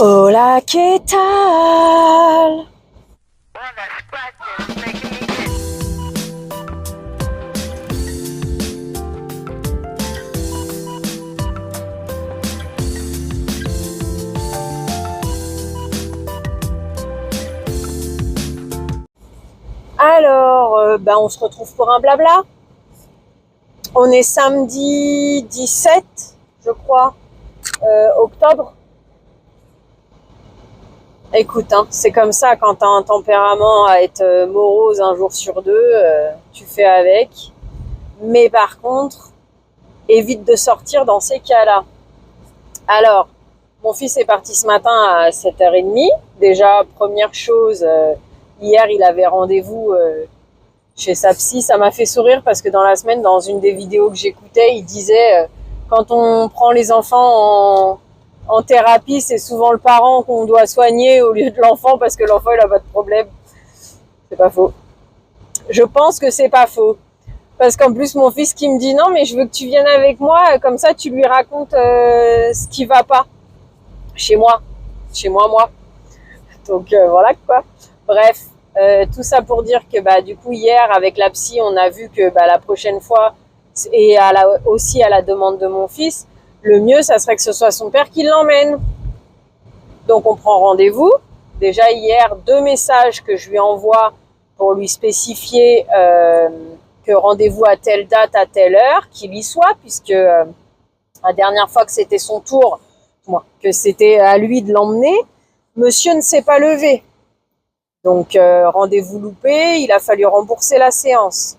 Hola, ¿qué tal? Alors, on se retrouve pour un blabla. On est samedi 17, je crois, octobre. Écoute, hein, c'est comme ça quand t'as un tempérament à être morose un jour sur deux, tu fais avec. Mais par contre, évite de sortir dans ces cas-là. Alors, mon fils est parti ce matin à 7h30. Déjà, première chose, hier, il avait rendez-vous chez sa psy. Ça m'a fait sourire parce que dans la semaine, dans une des vidéos que j'écoutais, il disait quand on prend les enfants en thérapie, c'est souvent le parent qu'on doit soigner au lieu de l'enfant parce que l'enfant, il a pas de problème. C'est pas faux. Je pense que c'est pas faux. Parce qu'en plus, mon fils qui me dit non, mais je veux que tu viennes avec moi, comme ça tu lui racontes ce qui va pas chez moi, moi. Donc voilà quoi. Bref, tout ça pour dire que du coup hier avec la psy, on a vu que la prochaine fois et aussi à la demande de mon fils, le mieux ça serait que ce soit son père qui l'emmène. Donc on prend rendez-vous. Déjà hier 2 messages que je lui envoie pour lui spécifier que rendez-vous à telle date à telle heure, qu'il y soit, puisque la dernière fois que c'était son tour, que c'était à lui de l'emmener, monsieur ne s'est pas levé. Donc rendez-vous loupé, il a fallu rembourser la séance.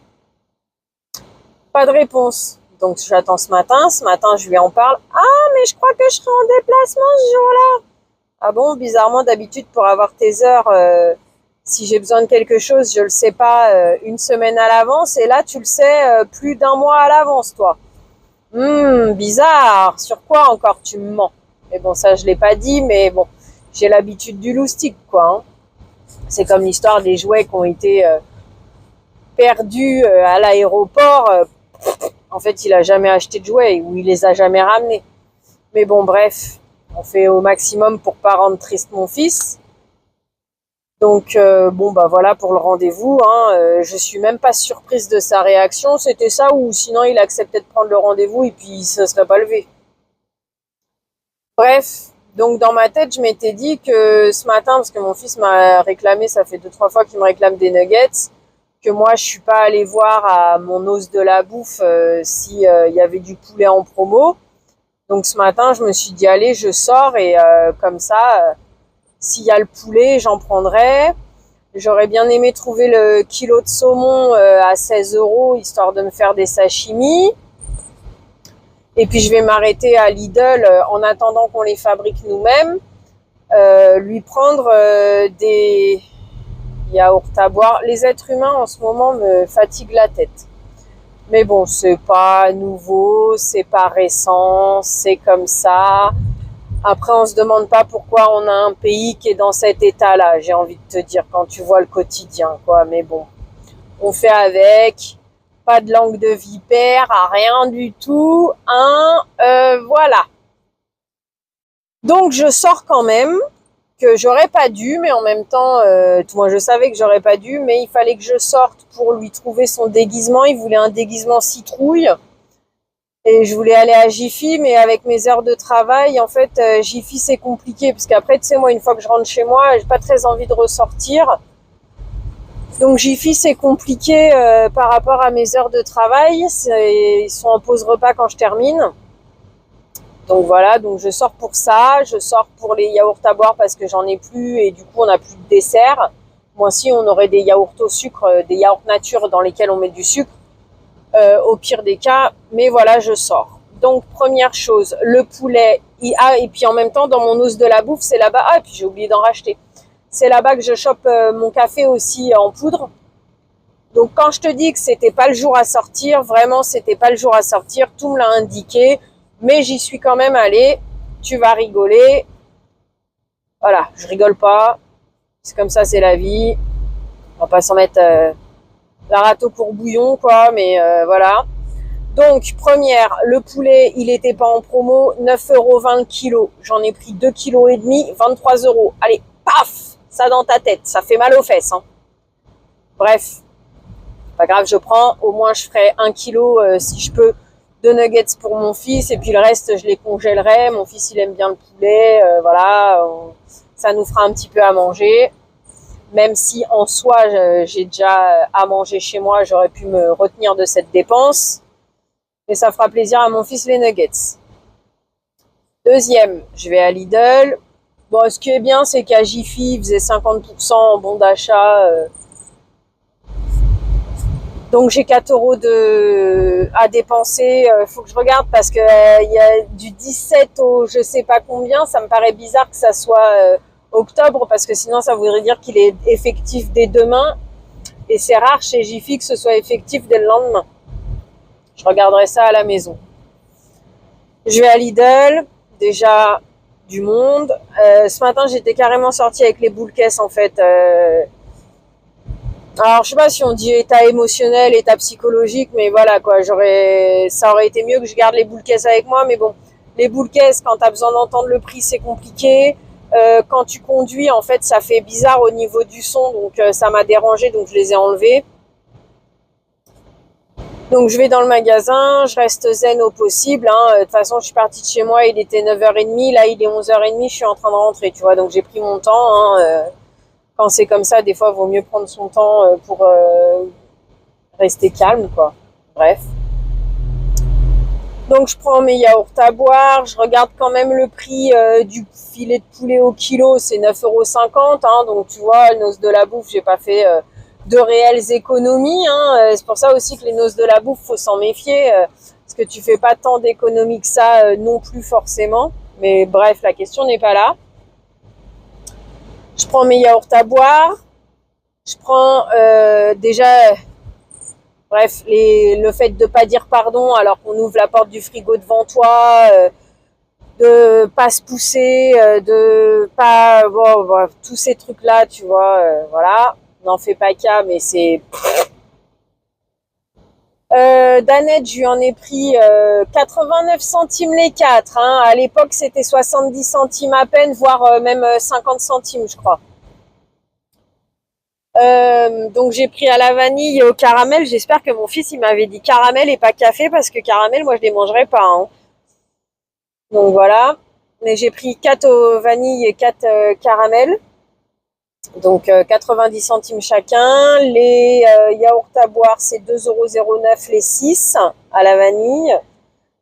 Pas de réponse. Donc j'attends ce matin. Ce matin, je lui en parle. Ah, mais je crois que je serai en déplacement ce jour-là. Ah bon, bizarrement, d'habitude, pour avoir tes heures, si j'ai besoin de quelque chose, je le sais pas une semaine à l'avance. Et là, tu le sais plus d'un mois à l'avance, toi. Bizarre. Sur quoi encore tu me mens? Mais bon, ça, je l'ai pas dit, mais bon, j'ai l'habitude du loustic, quoi. Hein. C'est comme l'histoire des jouets qui ont été perdus à l'aéroport. En fait, il a jamais acheté de jouets ou il les a jamais ramenés. Mais bon, bref, on fait au maximum pour pas rendre triste mon fils. Donc voilà pour le rendez-vous. Hein. Je suis même pas surprise de sa réaction. C'était ça ou sinon il acceptait de prendre le rendez-vous et puis il se serait pas levé. Bref, donc dans ma tête, je m'étais dit que ce matin, parce que mon fils m'a réclamé, ça fait 2-3 fois qu'il me réclame des nuggets, que moi je suis pas allée voir à mon os de la bouffe si y avait du poulet en promo. Donc ce matin, je me suis dit allez, je sors et comme ça, s'il y a le poulet, j'en prendrai. J'aurais bien aimé trouver le kilo de saumon à 16 € histoire de me faire des sashimi. Et puis je vais m'arrêter à Lidl en attendant qu'on les fabrique nous-mêmes. Lui prendre des yaourts à boire. Les êtres humains en ce moment me fatiguent la tête. Mais bon, c'est pas nouveau, c'est pas récent, c'est comme ça. Après, on se demande pas pourquoi on a un pays qui est dans cet état-là, j'ai envie de te dire, quand tu vois le quotidien, quoi. Mais bon, on fait avec. Pas de langue de vipère, rien du tout, hein. Voilà. Donc, je sors quand même, que j'aurais pas dû, mais en même temps, moi je savais que j'aurais pas dû, mais il fallait que je sorte pour lui trouver son déguisement. Il voulait un déguisement citrouille. Et je voulais aller à Jiffy, mais avec mes heures de travail, en fait, Jiffy c'est compliqué, parce qu'après, tu sais, moi, une fois que je rentre chez moi, j'ai pas très envie de ressortir. Donc Jiffy c'est compliqué par rapport à mes heures de travail. Ils sont en pause repas quand je termine. Donc voilà, donc je sors pour ça, je sors pour les yaourts à boire parce que j'en ai plus et du coup on n'a plus de dessert. Moi si on aurait des yaourts au sucre, des yaourts nature dans lesquels on met du sucre, au pire des cas, mais voilà, je sors. Donc première chose, le poulet, et puis en même temps dans mon os de la bouffe, c'est là-bas, et puis j'ai oublié d'en racheter. C'est là-bas que je chope mon café aussi en poudre. Donc quand je te dis que c'était pas le jour à sortir, vraiment c'était pas le jour à sortir, tout me l'a indiqué, mais j'y suis quand même allée. Tu vas rigoler. Voilà, je rigole pas. C'est comme ça, c'est la vie. On va pas s'en mettre la rate au courbouillon, quoi, mais voilà. Donc, première, le poulet, il était pas en promo, 9,20 € le kilo. J'en ai pris 2,5 kg, 23 €. Allez, paf, ça dans ta tête, ça fait mal aux fesses. Hein. Bref, pas grave, je prends. Au moins, je ferai 1 kilo si je peux de nuggets pour mon fils. Et puis le reste, je les congèlerai. Mon fils, il aime bien le poulet. Voilà, ça nous fera un petit peu à manger. Même si en soi, j'ai déjà à manger chez moi, j'aurais pu me retenir de cette dépense. Et ça fera plaisir à mon fils les nuggets. Deuxième, je vais à Lidl. Bon, ce qui est bien, c'est qu'à Jiffy, il faisait 50% en bon d'achat. Donc j'ai 4 € à dépenser. Faut que je regarde parce que il y a du 17 au je sais pas combien. Ça me paraît bizarre que ça soit octobre parce que sinon ça voudrait dire qu'il est effectif dès demain. Et c'est rare chez Jiffy que ce soit effectif dès le lendemain. Je regarderai ça à la maison. Je vais à Lidl, déjà du monde. Ce matin, j'étais carrément sortie avec les boules caisses en fait. Alors, je sais pas si on dit état émotionnel, état psychologique, mais voilà quoi. Ça aurait été mieux que je garde les boules caisses avec moi, mais bon, les boules caisses, quand t'as besoin d'entendre le prix, c'est compliqué. Quand tu conduis, en fait, ça fait bizarre au niveau du son, donc ça m'a dérangé, donc je les ai enlevés. Donc je vais dans le magasin, je reste zen au possible. Hein. De toute façon, je suis partie de chez moi, il était 9h30, là il est 11h30, je suis en train de rentrer, tu vois. Donc j'ai pris mon temps. Hein. Quand c'est comme ça, des fois, il vaut mieux prendre son temps pour rester calme, quoi. Bref. Donc je prends mes yaourts à boire, je regarde quand même le prix du filet de poulet au kilo, c'est 9,50 €. Hein. Donc tu vois, noces de la bouffe, j'ai pas fait... de réelles économies. Hein. C'est pour ça aussi que les noces de la bouffe, faut s'en méfier, parce que tu fais pas tant d'économies que ça non plus forcément. Mais bref, la question n'est pas là. Je prends mes yaourts à boire. Je prends déjà, bref, le fait de pas dire pardon alors qu'on ouvre la porte du frigo devant toi, de pas se pousser, de pas... Bon, tous ces trucs-là, tu vois, voilà. N'en fais pas cas, mais c'est... Danette, je lui en ai pris 89 centimes les 4. Hein. À l'époque, c'était 70 centimes à peine, voire même 50 centimes, je crois. Donc j'ai pris à la vanille et au caramel. J'espère que mon fils, il m'avait dit caramel et pas café, parce que caramel, moi, je les mangerai pas. Hein. Donc voilà. Mais j'ai pris 4 au vanille et 4 caramel. Donc 90 centimes chacun. Les yaourts à boire, c'est 2,09 € les 6 à la vanille.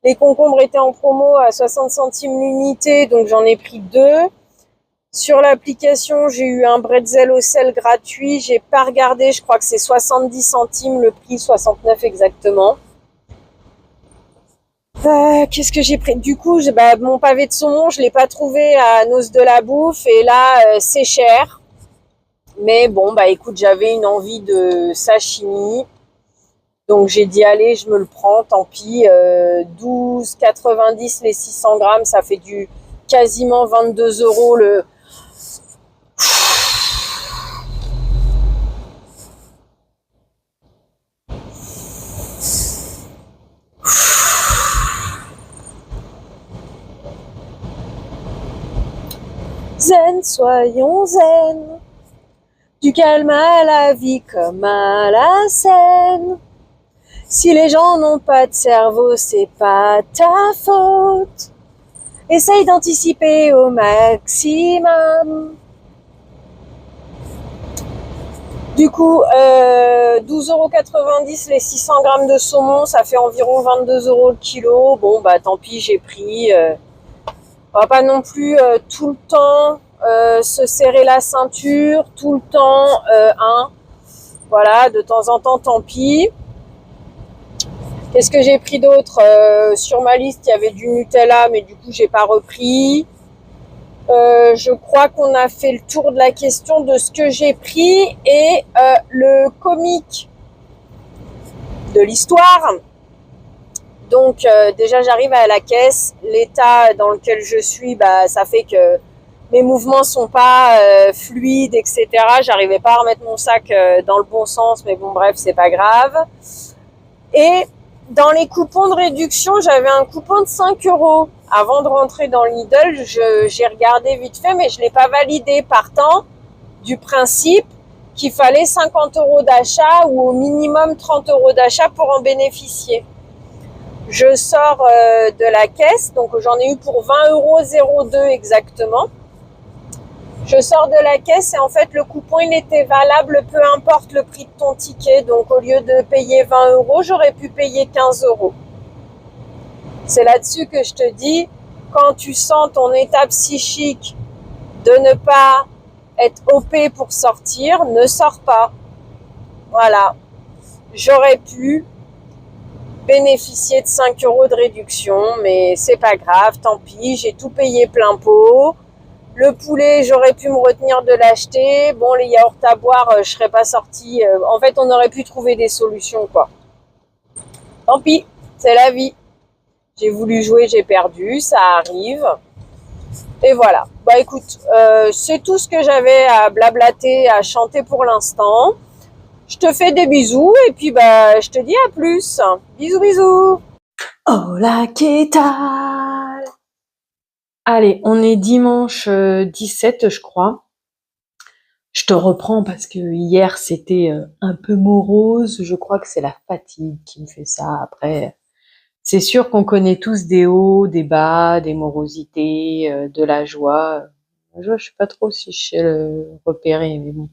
Les concombres étaient en promo à 60 centimes l'unité, donc j'en ai pris 2. Sur l'application, j'ai eu un bretzel au sel gratuit. J'ai pas regardé, je crois que c'est 70 centimes le prix, 69 exactement. Qu'est-ce que j'ai pris? Du coup, mon pavé de saumon, je l'ai pas trouvé à Noces de la Bouffe, et là, c'est cher. Mais bon, écoute, j'avais une envie de sashimi. Donc j'ai dit, allez, je me le prends, tant pis. 12,90 les 600 grammes, ça fait du quasiment 22 € le... Zen, soyons zen. Du calme à la vie comme à la scène. Si les gens n'ont pas de cerveau, c'est pas ta faute. Essaye d'anticiper au maximum. Du coup, 12,90 € les 600 grammes de saumon, ça fait environ 22 € le kilo. Bon, tant pis, j'ai pris. On va pas non plus tout le temps se serrer la ceinture, tout le temps, voilà, de temps en temps, tant pis. Qu'est-ce que j'ai pris d'autre? Sur ma liste, il y avait du Nutella, mais du coup, j'ai pas repris. Je crois qu'on a fait le tour de la question de ce que j'ai pris, et le comique de l'histoire. Donc déjà, j'arrive à la caisse. L'état dans lequel je suis, ça fait que mes mouvements sont pas fluides, etc. J'arrivais pas à remettre mon sac dans le bon sens, mais bon, bref, c'est pas grave. Et Dans les coupons de réduction, j'avais un coupon de 5 euros. Avant de rentrer dans Lidl, j'ai regardé vite fait, mais je l'ai pas validé, partant du principe qu'il fallait 50 euros d'achat ou au minimum 30 euros d'achat pour en bénéficier. Je sors de la caisse, donc j'en ai eu pour 20 euros 02 exactement. Je sors de la caisse et en fait le coupon il était valable peu importe le prix de ton ticket. Donc au lieu de payer 20 euros, j'aurais pu payer 15 euros. C'est là-dessus que je te dis, quand tu sens ton état psychique de ne pas être OP pour sortir, ne sors pas. Voilà. J'aurais pu bénéficier de 5 euros de réduction, mais c'est pas grave, tant pis, j'ai tout payé plein pot. Le poulet, j'aurais pu me retenir de l'acheter. Bon, les yaourts à boire, je serais pas sortie. En fait, on aurait pu trouver des solutions, quoi. Tant pis, c'est la vie. J'ai voulu jouer, j'ai perdu, ça arrive. Et voilà. Bah écoute, c'est tout ce que j'avais à blablater, à chanter pour l'instant. Je te fais des bisous et puis bah je te dis à plus. Bisous bisous. Hola, ¿qué tal? Allez, on est dimanche 17, je crois. Je te reprends parce que hier c'était un peu morose. Je crois que c'est la fatigue qui me fait ça. Après, c'est sûr qu'on connaît tous des hauts, des bas, des morosités, de la joie. La joie, je sais pas trop si je sais le repérer, mais bon.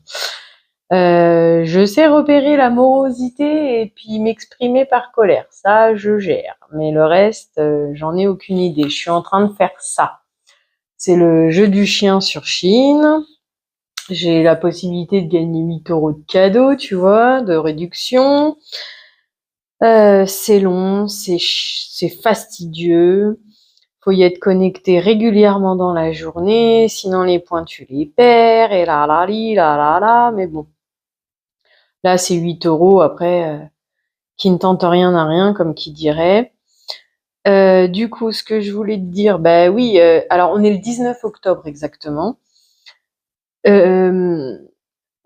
Je sais repérer la morosité et puis m'exprimer par colère. Ça, je gère. Mais le reste, j'en ai aucune idée. Je suis en train de faire ça. C'est le jeu du chien sur Chine. J'ai la possibilité de gagner 8 euros de cadeaux, tu vois, de réduction. C'est long, c'est fastidieux. Faut y être connecté régulièrement dans la journée, sinon les points tu les perds, et là. Mais bon, là c'est 8 euros, après, qui ne tente rien n'a rien, comme qui dirait. Du coup, ce que je voulais te dire, bah oui, alors on est le 19 octobre exactement.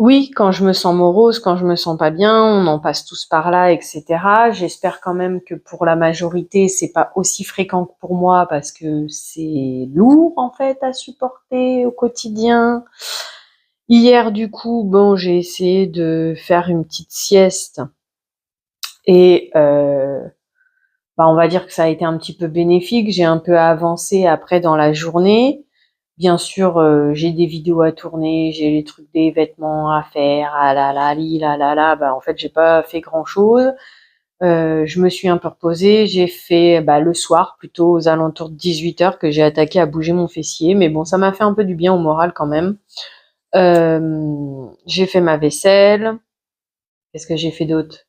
Oui, quand je me sens morose, quand je me sens pas bien, on en passe tous par là, etc. J'espère quand même que pour la majorité, c'est pas aussi fréquent que pour moi parce que c'est lourd en fait à supporter au quotidien. Hier, du coup, bon, j'ai essayé de faire une petite sieste et bah, on va dire que ça a été un petit peu bénéfique. J'ai un peu avancé après dans la journée. Bien sûr, j'ai des vidéos à tourner, j'ai les trucs des vêtements à faire, bah en fait j'ai pas fait grand chose. Je me suis un peu reposée, j'ai fait bah, le soir, plutôt aux alentours de 18h que j'ai attaqué à bouger mon fessier, mais bon ça m'a fait un peu du bien au moral quand même. J'ai fait ma vaisselle. Qu'est-ce que j'ai fait d'autre?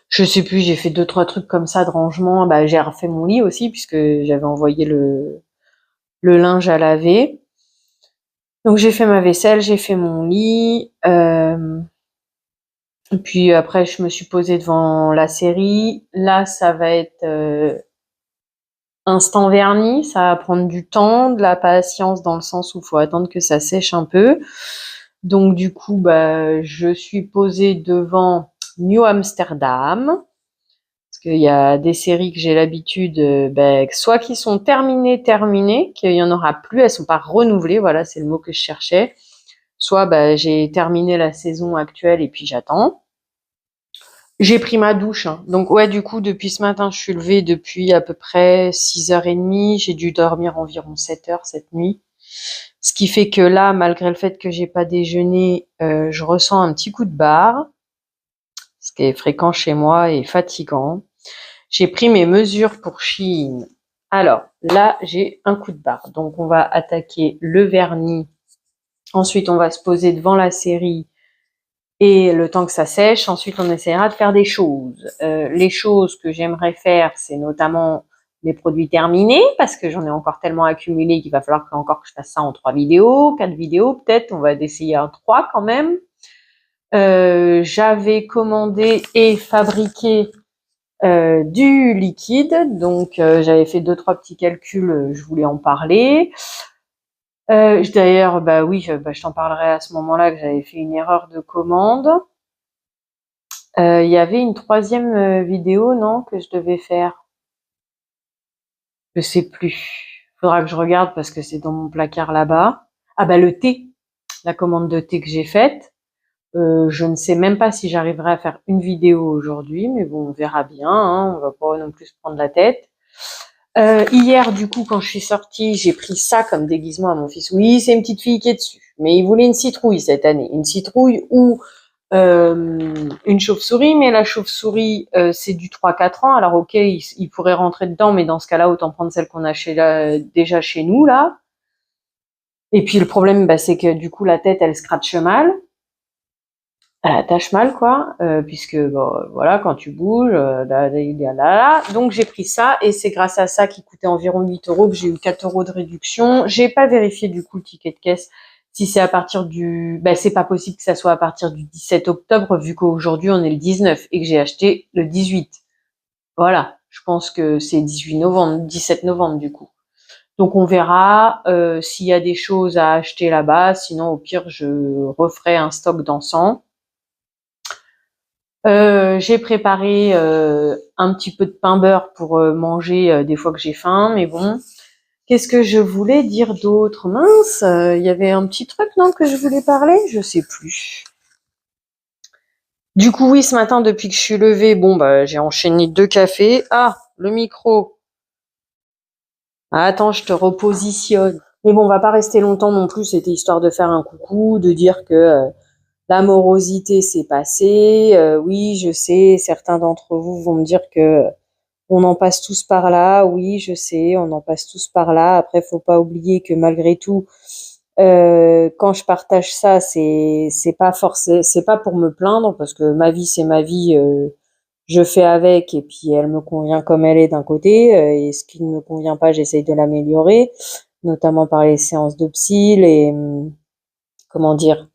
Je sais plus, j'ai fait 2-3 trucs comme ça de rangement. Bah j'ai refait mon lit aussi puisque j'avais envoyé le linge à laver. Donc j'ai fait ma vaisselle, j'ai fait mon lit, et puis après je me suis posée devant la série. Là ça va être instant vernis, ça va prendre du temps, de la patience dans le sens où il faut attendre que ça sèche un peu. Donc du coup bah je suis posée devant New Amsterdam. Parce qu'il y a des séries que j'ai l'habitude, soit qui sont terminées, qu'il y en aura plus, elles sont pas renouvelées, voilà, c'est le mot que je cherchais. Soit j'ai terminé la saison actuelle et puis j'attends. J'ai pris ma douche, hein. Donc ouais, du coup, depuis ce matin, je suis levée depuis à peu près 6h30. J'ai dû dormir environ 7 heures cette nuit. Ce qui fait que là, malgré le fait que j'ai pas déjeuné, je ressens un petit coup de barre, ce qui est fréquent chez moi et fatigant. J'ai pris mes mesures pour Shein. Alors, là, j'ai un coup de barre. Donc, on va attaquer le vernis. Ensuite, on va se poser devant la série et le temps que ça sèche. Ensuite, on essaiera de faire des choses. Les choses que j'aimerais faire, c'est notamment mes produits terminés parce que j'en ai encore tellement accumulé qu'il va falloir encore que je fasse ça en 3 vidéos, 4 vidéos peut-être. On va essayer en 3 quand même. J'avais commandé et fabriqué du liquide, donc j'avais fait 2-3 petits calculs, je voulais en parler. D'ailleurs, bah oui, je t'en parlerai à ce moment-là que j'avais fait une erreur de commande. Il y avait une troisième vidéo, non, que je devais faire. Je sais plus. Faudra que je regarde parce que c'est dans mon placard là-bas. Ah bah le thé, la commande de thé que j'ai faite. Je ne sais même pas si j'arriverai à faire une vidéo aujourd'hui, mais bon, on verra bien, hein, on va pas non plus se prendre la tête. Hier, du coup, quand je suis sortie, j'ai pris ça comme déguisement à mon fils. Oui, c'est une petite fille qui est dessus, mais il voulait une citrouille cette année. Une citrouille ou une chauve-souris, mais la chauve-souris, c'est du 3-4 ans. Alors ok, il pourrait rentrer dedans, mais dans ce cas-là, autant prendre celle qu'on a déjà chez nous, là. Et puis le problème, bah, c'est que du coup, la tête, elle scratche mal. Elle attache mal, quoi, puisque bon, voilà, quand tu bouges, il y a là. Donc j'ai pris ça et c'est grâce à ça qui coûtait environ 8 € que j'ai eu 4 € de réduction. J'ai pas vérifié du coup le ticket de caisse si c'est à partir du, c'est pas possible que ça soit à partir du 17 octobre vu qu'aujourd'hui on est le 19 et que j'ai acheté le 18. Voilà, je pense que c'est 18 novembre, 17 novembre du coup. Donc on verra s'il y a des choses à acheter là-bas. Sinon au pire je referai un stock d'encens. J'ai préparé un petit peu de pain beurre pour manger des fois que j'ai faim, mais bon. Qu'est-ce que je voulais dire d'autre? Mince, il y avait un petit truc, non, que je voulais parler? Je sais plus. Du coup, oui, ce matin, depuis que je suis levée, bon, j'ai enchaîné 2 cafés. Ah, le micro. Ah, attends, je te repositionne. Mais bon, on va pas rester longtemps non plus. C'était histoire de faire un coucou, de dire que la morosité s'est passée. Oui, je sais, certains d'entre vous vont me dire que on en passe tous par là. Oui, je sais, on en passe tous par là. Après, faut pas oublier que malgré tout, quand je partage ça, c'est pas forcé, c'est pas pour me plaindre parce que ma vie c'est ma vie. Je fais avec et puis elle me convient comme elle est d'un côté et ce qui ne me convient pas, j'essaye de l'améliorer, notamment par les séances de psy, les comment dire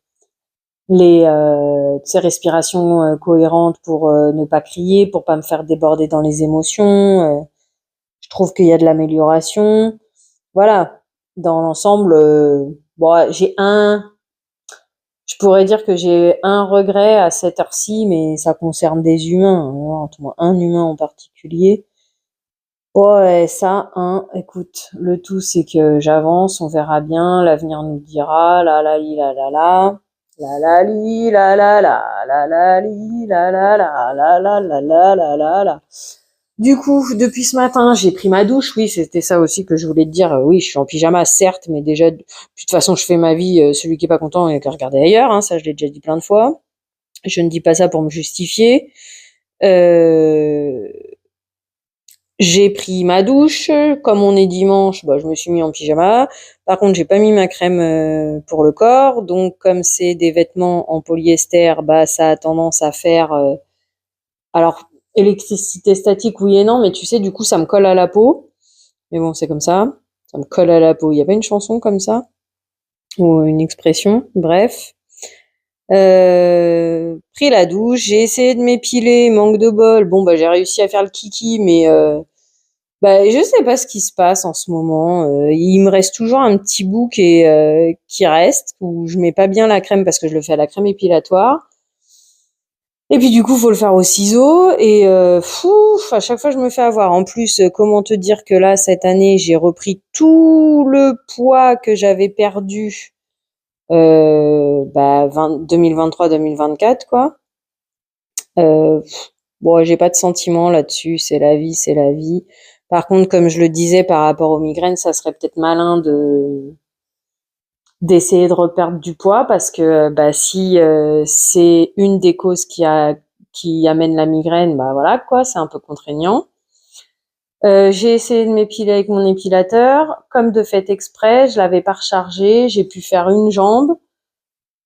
les respirations cohérentes pour ne pas crier, pour pas me faire déborder dans les émotions. Je trouve qu'il y a de l'amélioration. Voilà, dans l'ensemble, bon, je pourrais dire que j'ai un regret à cette heure-ci, mais ça concerne des humains, hein, un humain en particulier. Ouais, ça, hein, écoute, le tout c'est que j'avance, on verra bien, l'avenir nous dira, la la li la la la, la la li la la la, la la li la la la, la la la la la la la. Du coup, depuis ce matin, j'ai pris ma douche, oui, c'était ça aussi que je voulais te dire, oui, je suis en pyjama, certes, mais déjà, de toute façon, je fais ma vie, celui qui est pas content, il a qu'à regarder ailleurs, hein, ça je l'ai déjà dit plein de fois. Je ne dis pas ça pour me justifier. Euh, j'ai pris ma douche, comme on est dimanche, je me suis mis en pyjama. Par contre, j'ai pas mis ma crème pour le corps, donc comme c'est des vêtements en polyester, ça a tendance à faire alors électricité statique oui et non, mais tu sais du coup ça me colle à la peau. Mais bon, c'est comme ça me colle à la peau. Il y a pas une chanson comme ça ou une expression, bref. Pris la douche, j'ai essayé de m'épiler, manque de bol. Bon j'ai réussi à faire le kiki mais je sais pas ce qui se passe en ce moment. Il me reste toujours un petit bout qui reste, où je mets pas bien la crème parce que je le fais à la crème épilatoire. Et puis du coup, faut le faire au ciseau et à chaque fois je me fais avoir. En plus, comment te dire que là cette année, j'ai repris tout le poids que j'avais perdu 2023-2024 quoi. Euh, Bon, j'ai pas de sentiment là-dessus, c'est la vie, c'est la vie. Par contre, comme je le disais par rapport aux migraines, ça serait peut-être malin de d'essayer de reperdre du poids parce que si c'est une des causes qui amène la migraine, voilà quoi, c'est un peu contraignant. J'ai essayé de m'épiler avec mon épilateur, comme de fait exprès, je l'avais pas rechargé, j'ai pu faire une jambe.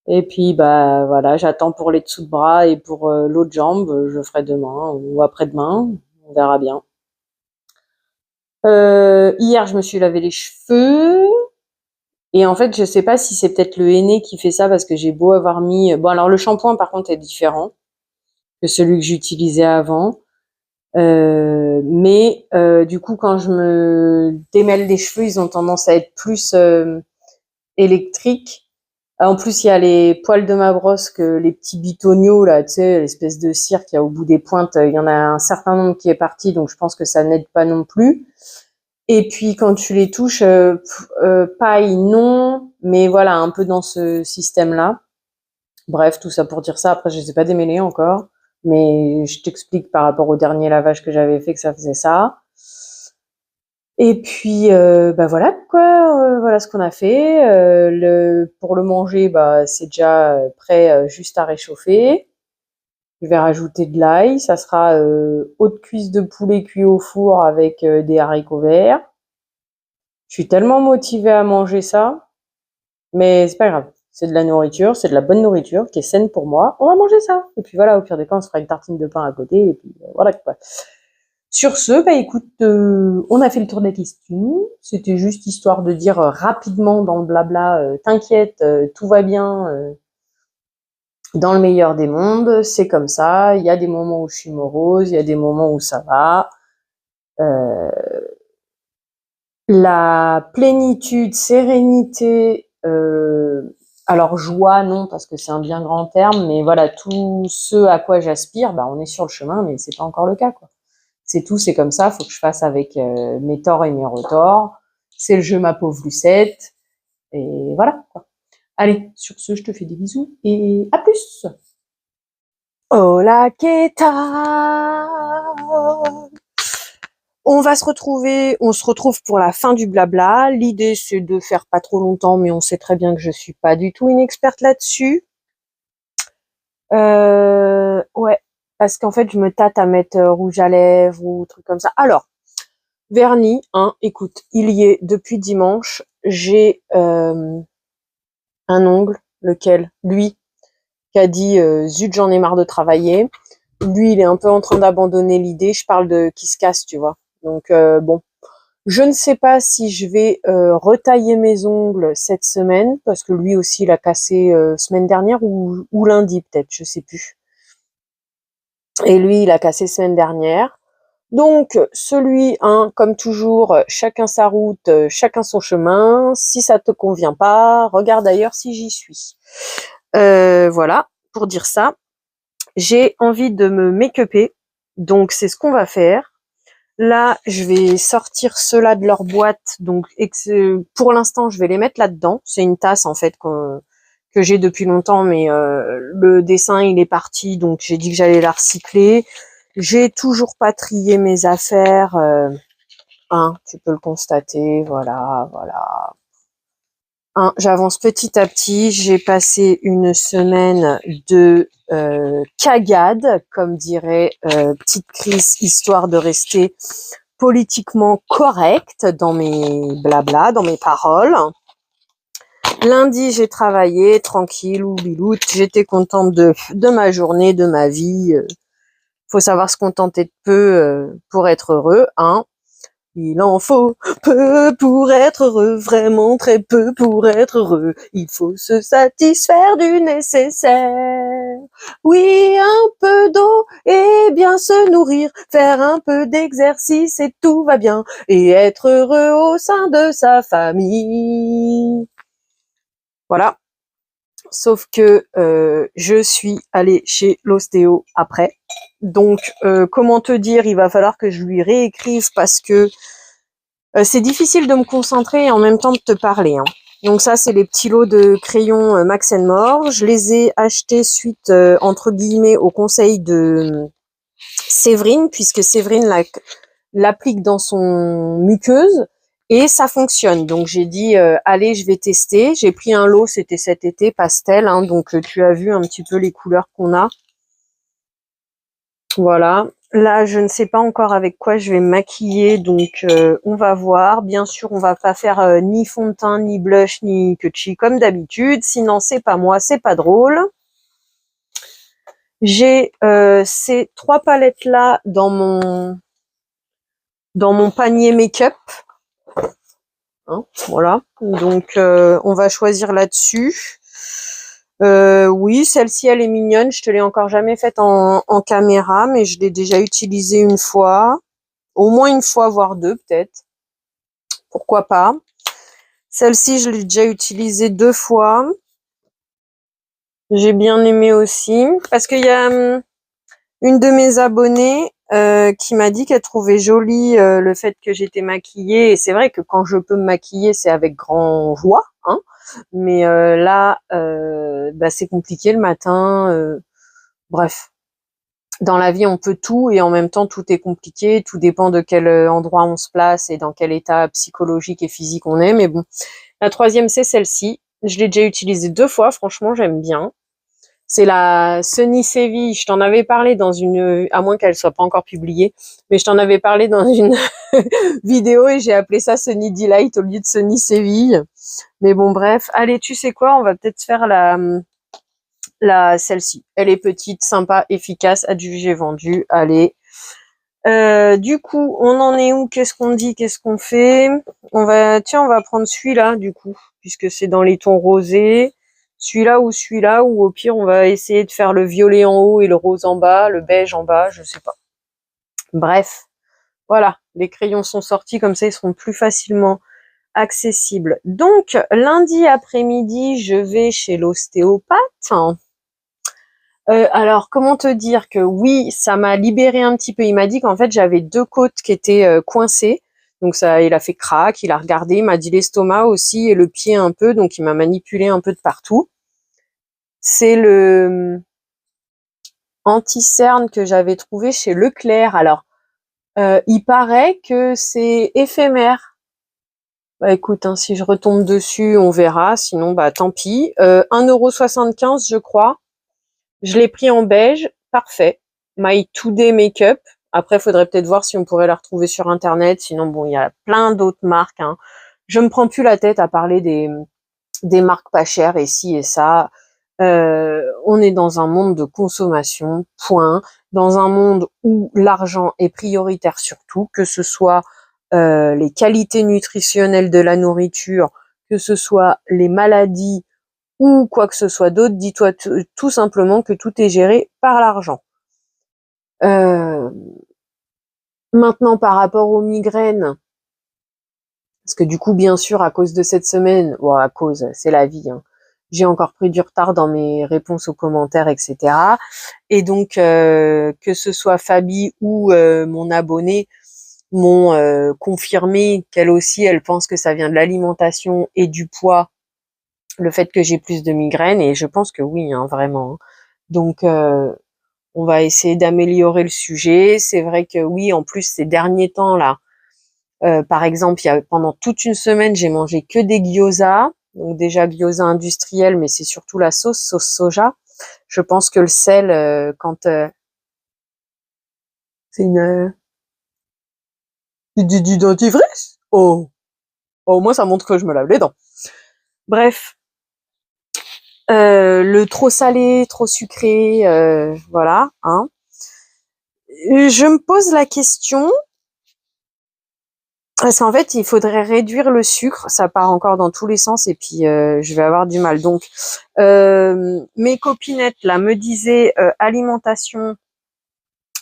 Et puis voilà, j'attends pour les dessous de bras et pour l'autre jambe, je ferai demain ou après-demain, on verra bien. Hier, je me suis lavé les cheveux et en fait, je sais pas si c'est peut-être le henné qui fait ça parce que j'ai beau avoir mis. Bon, alors le shampoing par contre est différent que celui que j'utilisais avant, mais du coup, quand je me démêle les cheveux, ils ont tendance à être plus électriques. En plus, il y a les poils de ma brosse, que les petits bitoniaux, là, tu sais, l'espèce de cire qu'il y a au bout des pointes, il y en a un certain nombre qui est parti, donc je pense que ça n'aide pas non plus. Et puis, quand tu les touches, paille, non, mais voilà, un peu dans ce système-là. Bref, tout ça pour dire ça. Après, je les ai pas démêlés encore, mais je t'explique par rapport au dernier lavage que j'avais fait que ça faisait ça. Et puis, bah voilà quoi, voilà ce qu'on a fait. Pour le manger, bah c'est déjà prêt, juste à réchauffer. Je vais rajouter de l'ail. Ça sera haute cuisse de poulet cuit au four avec des haricots verts. Je suis tellement motivée à manger ça, mais c'est pas grave. C'est de la nourriture, c'est de la bonne nourriture qui est saine pour moi. On va manger ça. Et puis voilà, au pire des cas, on se fera une tartine de pain à côté. Et puis voilà quoi. Sur ce, bah écoute, on a fait le tour des questions. C'était juste histoire de dire rapidement dans le blabla, t'inquiète, tout va bien, dans le meilleur des mondes, c'est comme ça. Il y a des moments où je suis morose, il y a des moments où ça va. Euh, la plénitude, sérénité, alors joie, non, parce que c'est un bien grand terme, mais voilà, tout ce à quoi j'aspire, bah on est sur le chemin, mais c'est pas encore le cas, quoi. C'est tout, c'est comme ça, faut que je fasse avec mes torts et mes retorts. C'est le jeu, ma pauvre Lucette. Et voilà, quoi. Allez, sur ce, je te fais des bisous et à plus. Hola, ¿qué tal? On se retrouve pour la fin du blabla. L'idée, c'est de faire pas trop longtemps, mais on sait très bien que je suis pas du tout une experte là-dessus. Ouais, parce qu'en fait, je me tâte à mettre rouge à lèvres ou trucs comme ça. Alors, vernis, hein, écoute, il y est depuis dimanche. J'ai un ongle, lequel, lui, qui a dit zut, j'en ai marre de travailler. Lui, il est un peu en train d'abandonner l'idée. Je parle de qui se casse, tu vois. Donc bon, je ne sais pas si je vais retailler mes ongles cette semaine, parce que lui aussi, il a cassé semaine dernière ou lundi peut-être, je sais plus. Et lui, il a cassé semaine dernière. Donc, celui, hein, comme toujours, chacun sa route, chacun son chemin. Si ça te convient pas, regarde ailleurs si j'y suis. Voilà, pour dire ça. J'ai envie de me make-upper, donc c'est ce qu'on va faire. Là, je vais sortir ceux-là de leur boîte, donc pour l'instant, je vais les mettre là-dedans. C'est une tasse en fait que j'ai depuis longtemps, mais le dessin il est parti, donc j'ai dit que j'allais la recycler. J'ai toujours pas trié mes affaires, hein, tu peux le constater, voilà, voilà. Hein, j'avance petit à petit. J'ai passé une semaine de cagade, comme dirait petite crise, histoire de rester politiquement correcte dans mes blabla, dans mes paroles. Lundi, j'ai travaillé tranquille ou biloute. J'étais contente de ma journée, de ma vie. Faut savoir se contenter de peu pour être heureux, hein. Il en faut peu pour être heureux, vraiment très peu pour être heureux. Il faut se satisfaire du nécessaire. Oui, un peu d'eau et bien se nourrir, faire un peu d'exercice et tout va bien, et être heureux au sein de sa famille. Voilà. Sauf que je suis allée chez l'ostéo après. Donc, comment te dire, il va falloir que je lui réécrive parce que c'est difficile de me concentrer et en même temps de te parler, hein. Donc ça, c'est les petits lots de crayons Max More. Je les ai achetés suite, entre guillemets, au conseil de Séverine, puisque Séverine l'applique dans son muqueuse et ça fonctionne. Donc j'ai dit, allez, je vais tester. J'ai pris un lot, c'était cet été, pastel, hein, donc tu as vu un petit peu les couleurs qu'on a. Voilà. Là, je ne sais pas encore avec quoi je vais me maquiller, donc on va voir. Bien sûr, on va pas faire ni fond de teint, ni blush, ni cutchy comme d'habitude. Sinon, c'est pas moi, c'est pas drôle. J'ai ces 3 palettes-là dans mon panier make-up. Hein, voilà. Donc, on va choisir là-dessus. Oui, celle-ci, elle est mignonne. Je te l'ai encore jamais faite en caméra, mais je l'ai déjà utilisée une fois. Au moins une fois, voire 2 peut-être. Pourquoi pas. Celle-ci, je l'ai déjà utilisée 2 fois. J'ai bien aimé aussi. Parce qu'il y a une de mes abonnées qui m'a dit qu'elle trouvait joli le fait que j'étais maquillée. Et c'est vrai que quand je peux me maquiller, c'est avec grand joie, hein. Mais là, bah, c'est compliqué le matin. Bref, dans la vie, on peut tout et en même temps, tout est compliqué. Tout dépend de quel endroit on se place et dans quel état psychologique et physique on est. Mais bon, la troisième, c'est celle-ci. Je l'ai déjà utilisée 2 fois. Franchement, j'aime bien. C'est la Sunny Séville. Je t'en avais parlé dans une, à moins qu'elle soit pas encore publiée, mais je t'en avais parlé dans une vidéo et j'ai appelé ça Sunny Delight au lieu de Sunny Séville. Mais bon, bref. Allez, tu sais quoi? On va peut-être faire celle-ci. Elle est petite, sympa, efficace, adjugée, vendue. Allez. Du coup, on en est où? Qu'est-ce qu'on dit? Qu'est-ce qu'on fait? On va prendre celui-là, du coup, puisque c'est dans les tons rosés. Celui-là, ou au pire, on va essayer de faire le violet en haut et le rose en bas, le beige en bas, je sais pas. Bref, voilà. Les crayons sont sortis, comme ça, ils seront plus facilement accessibles. Donc, lundi après-midi, je vais chez l'ostéopathe. Alors, comment te dire que oui, ça m'a libéré un petit peu. Il m'a dit qu'en fait, j'avais 2 côtes qui étaient coincées. Donc ça, il a fait crack, il a regardé, il m'a dit l'estomac aussi et le pied un peu. Donc il m'a manipulé un peu de partout. C'est le anti-cerne que j'avais trouvé chez Leclerc. Alors, il paraît que c'est éphémère. Bah écoute, hein, si je retombe dessus, on verra. Sinon, bah tant pis. 1,75 €, je crois. Je l'ai pris en beige, parfait. My Today Makeup. Après, faudrait peut-être voir si on pourrait la retrouver sur Internet. Sinon, bon, il y a plein d'autres marques, hein. Je me prends plus la tête à parler des marques pas chères et ci et ça. On est dans un monde de consommation, point. Dans un monde où l'argent est prioritaire surtout, que ce soit les qualités nutritionnelles de la nourriture, que ce soit les maladies ou quoi que ce soit d'autre, dis-toi tout simplement que tout est géré par l'argent. Euh, Maintenant, par rapport aux migraines, parce que du coup, bien sûr, à cause de cette semaine, bon, à cause, c'est la vie, hein, j'ai encore pris du retard dans mes réponses aux commentaires, etc. Et donc, que ce soit Fabi ou mon abonné m'ont confirmé qu'elle aussi, elle pense que ça vient de l'alimentation et du poids, le fait que j'ai plus de migraines, et je pense que oui, hein, vraiment. Donc, on va essayer d'améliorer le sujet. C'est vrai que oui, en plus ces derniers temps là, par exemple, pendant toute une semaine, j'ai mangé que des gyoza. Donc déjà gyoza industriel, mais c'est surtout la sauce soja. Je pense que le sel, quand c'est du dentifrice. Oh, au moins ça montre que je me lave les dents. Bref, le trop salé, trop sucré, voilà. Hein. Je me pose la question. Parce qu'en fait, il faudrait réduire le sucre, ça part encore dans tous les sens et puis je vais avoir du mal. Donc, mes copinettes là me disaient alimentation.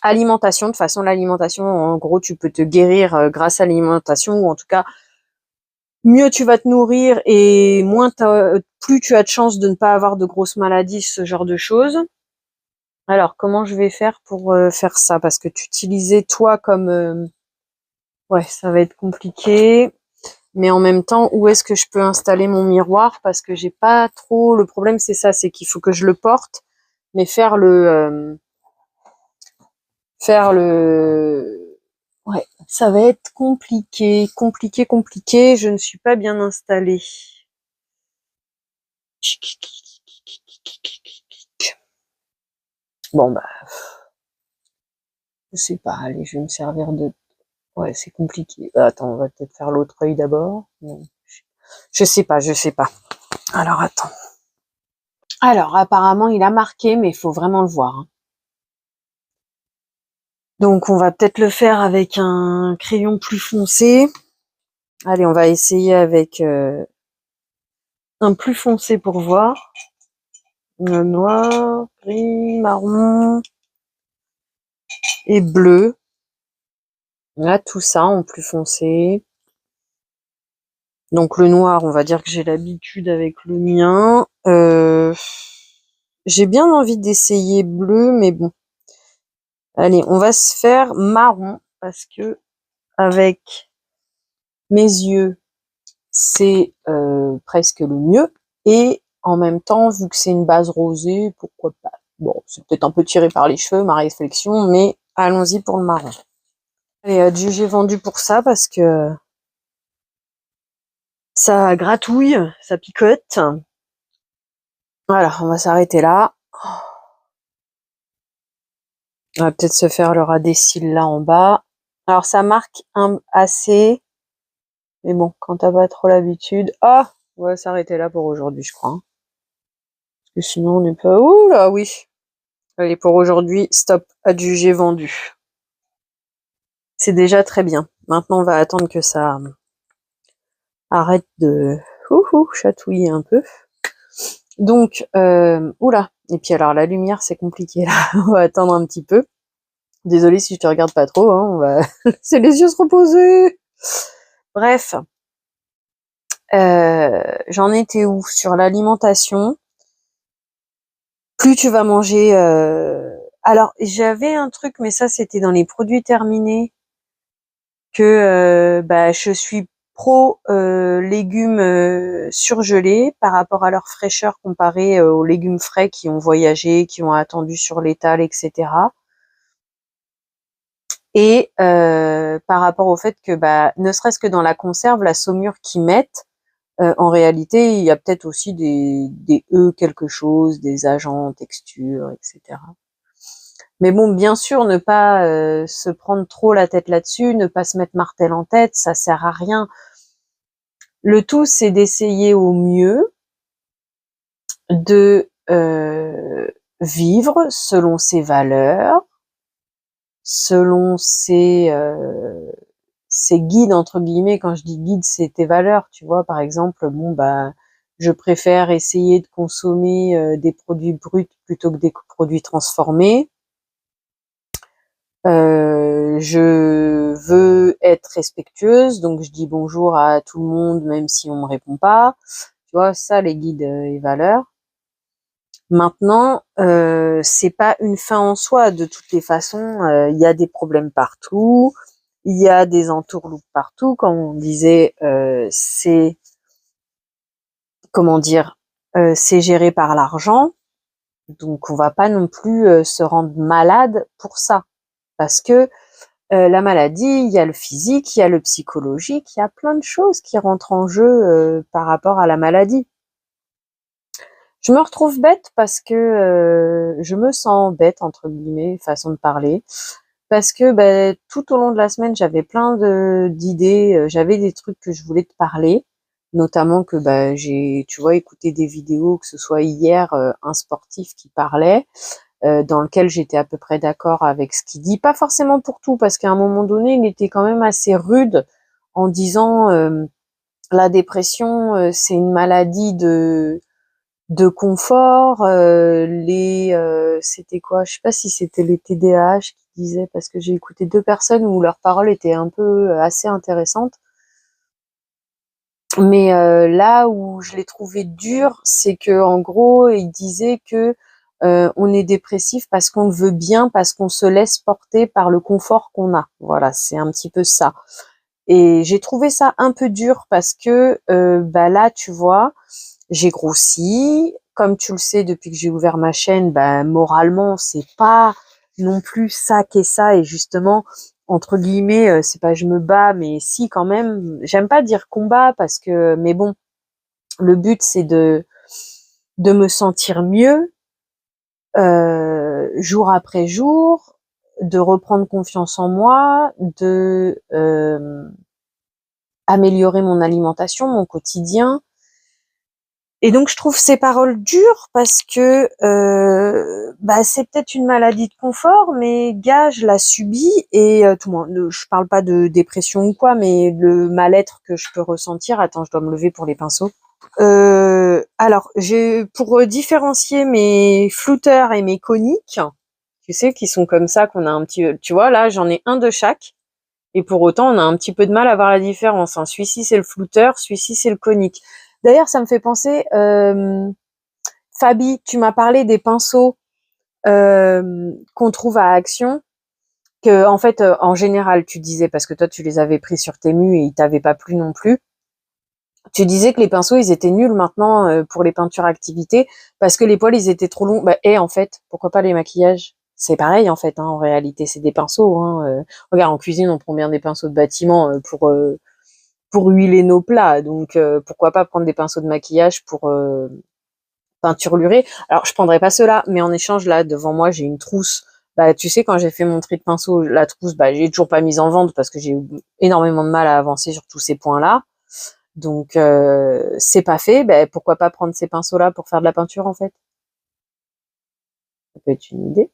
De toute façon, l'alimentation, en gros, tu peux te guérir grâce à l'alimentation ou en tout cas, mieux tu vas te nourrir et plus tu as de chances de ne pas avoir de grosses maladies, ce genre de choses. Alors, comment je vais faire pour faire ça? Parce que tu utilisais toi comme ouais, ça va être compliqué. Mais en même temps, où est-ce que je peux installer mon miroir? Parce que j'ai pas trop. Le problème, c'est ça, c'est qu'il faut que je le porte, mais ouais, ça va être compliqué. Je ne suis pas bien installée. Bon bah, je sais pas. Allez, je vais me servir de. Ouais, c'est compliqué. Attends, on va peut-être faire l'autre œil d'abord. Non. Je sais pas. Alors attends. Alors apparemment, il a marqué, mais il faut vraiment le voir, hein. Donc on va peut-être le faire avec un crayon plus foncé. Allez, on va essayer avec un plus foncé pour voir. Le noir, gris, marron et bleu. Là, tout ça en plus foncé. Donc le noir, on va dire que j'ai l'habitude avec le mien. J'ai bien envie d'essayer bleu, mais bon. Allez, on va se faire marron parce que avec mes yeux, c'est presque le mieux. Et en même temps, vu que c'est une base rosée, pourquoi pas. Bon, c'est peut-être un peu tiré par les cheveux, ma réflexion, mais allons-y pour le marron. Allez, adieu, j'ai vendu pour ça parce que ça gratouille, ça picote. Voilà, on va s'arrêter là. On va peut-être se faire le ras des cils là en bas. Alors ça marque assez, mais bon, quand t'as pas trop l'habitude. Ah, on va s'arrêter là pour aujourd'hui, je crois. Parce que sinon on n'est pas. Ouh là, oui. Allez, pour aujourd'hui, stop, adjugé, vendu. C'est déjà très bien. Maintenant, on va attendre que ça arrête de chatouiller un peu. Donc, oula. Et puis alors, la lumière, c'est compliqué là. On va attendre un petit peu. Désolée si je te regarde pas trop, hein. On va laisser les yeux se reposer. Bref. J'en étais où? Sur l'alimentation. Plus tu vas manger... Alors, j'avais un truc, mais ça, c'était dans les produits terminés. Que je suis pro légumes surgelés par rapport à leur fraîcheur comparé aux légumes frais qui ont voyagé, qui ont attendu sur l'étal, etc. Et par rapport au fait que ne serait-ce que dans la conserve, la saumure qu'ils mettent, en réalité, il y a peut-être aussi des quelque chose, des agents, textures, etc. Mais bon, bien sûr, ne pas se prendre trop la tête là-dessus, ne pas se mettre martel en tête, ça sert à rien. Le tout, c'est d'essayer au mieux de vivre selon ses valeurs, selon ses guides entre guillemets. Quand je dis guide, c'est tes valeurs, tu vois. Par exemple, je préfère essayer de consommer des produits bruts plutôt que des produits transformés. Je veux être respectueuse, donc je dis bonjour à tout le monde, même si on me répond pas. Tu vois, ça, les guides et valeurs. Maintenant, c'est pas une fin en soi. De toutes les façons, il y a des problèmes partout, il y a des entourloupes partout. Comme on disait, c'est comment dire, c'est géré par l'argent, donc on va pas non plus se rendre malade pour ça, parce que la maladie, il y a le physique, il y a le psychologique, il y a plein de choses qui rentrent en jeu par rapport à la maladie. Je me retrouve bête parce que je me sens bête, entre guillemets, façon de parler, parce que tout au long de la semaine, j'avais plein d'idées, j'avais des trucs que je voulais te parler, notamment que j'ai, tu vois, écouté des vidéos, que ce soit hier, un sportif qui parlait, dans lequel j'étais à peu près d'accord avec ce qu'il dit, pas forcément pour tout, parce qu'à un moment donné, il était quand même assez rude en disant la dépression, c'est une maladie de confort, c'était quoi? Je sais pas si c'était les TDAH qui disaient, parce que j'ai écouté 2 personnes où leurs paroles étaient un peu assez intéressantes. Mais là où je l'ai trouvé dur, c'est que en gros, ils disaient que on est dépressif parce qu'on le veut bien, parce qu'on se laisse porter par le confort qu'on a. Voilà, c'est un petit peu ça. Et j'ai trouvé ça un peu dur parce que là, tu vois, j'ai grossi. Comme tu le sais, depuis que j'ai ouvert ma chaîne, moralement, c'est pas non plus ça qu'est ça. Et justement, entre guillemets, c'est pas je me bats, mais si quand même. J'aime pas dire combat parce que, mais bon, le but c'est de me sentir mieux jour après jour, de reprendre confiance en moi, de améliorer mon alimentation, mon quotidien. Et donc je trouve ces paroles dures parce que c'est peut-être une maladie de confort, mais gars, je la subis et tout le monde. Je parle pas de dépression ou quoi, mais le mal-être que je peux ressentir. Attends, je dois me lever pour les pinceaux. Alors, j'ai pour différencier mes flouteurs et mes coniques, tu sais, qui sont comme ça, qu'on a un petit, tu vois, là, j'en ai un de chaque. Et pour autant, on a un petit peu de mal à voir la différence, hein. Celui-ci, c'est le flouteur, celui-ci, c'est le conique. D'ailleurs, ça me fait penser, Fabi, tu m'as parlé des pinceaux qu'on trouve à Action, que en fait, en général, tu disais, parce que toi, tu les avais pris sur Temu et ils t'avaient pas plu non plus. Tu disais que les pinceaux, ils étaient nuls maintenant pour les peintures activité parce que les poils, ils étaient trop longs. Bah, et en fait, pourquoi pas les maquillages? C'est pareil en fait, hein, en réalité, c'est des pinceaux. Hein, regarde, en cuisine, on prend bien des pinceaux de bâtiment pour huiler nos plats. Donc, pourquoi pas prendre des pinceaux de maquillage pour peinturlurer. Alors, je prendrais pas ceux-là, mais en échange, là, devant moi, j'ai une trousse. Bah, tu sais, quand j'ai fait mon tri de pinceaux, la trousse, bah, j'ai toujours pas mise en vente parce que j'ai eu énormément de mal à avancer sur tous ces points-là. Donc, c'est pas fait. Ben, pourquoi pas prendre ces pinceaux-là pour faire de la peinture, en fait? Ça peut être une idée.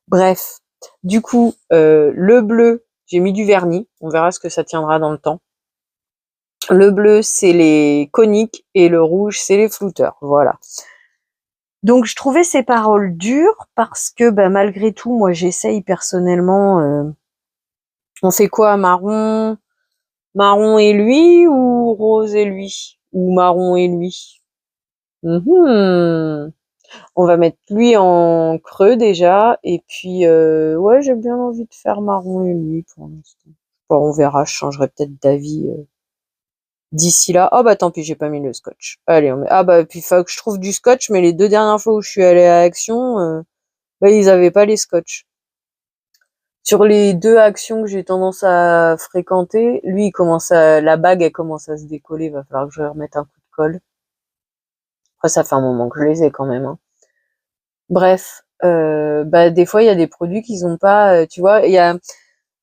Bref. Du coup, le bleu, j'ai mis du vernis. On verra ce que ça tiendra dans le temps. Le bleu, c'est les coniques et le rouge, c'est les flouteurs. Voilà. Donc, je trouvais ces paroles dures parce que, bah, malgré tout, moi, j'essaye personnellement. On fait quoi? Marron et lui ou rose et lui? Ou marron et lui? Mhm. On va mettre lui en creux déjà. Et puis, ouais, j'ai bien envie de faire marron et lui pour l'instant. Bon, on verra, je changerai peut-être d'avis d'ici là. Oh bah tant pis, j'ai pas mis le scotch. Allez, on met... Ah bah puis faut que je trouve du scotch, mais les 2 dernières fois où je suis allée à Action, bah ils avaient pas les scotch. Sur les 2 actions que j'ai tendance à fréquenter, lui, la bague, elle commence à se décoller. Il va falloir que je remette un coup de colle. Après, ça fait un moment que je les ai quand même. Hein. Bref, bah des fois, il y a des produits qu'ils ont pas. Tu vois, il y a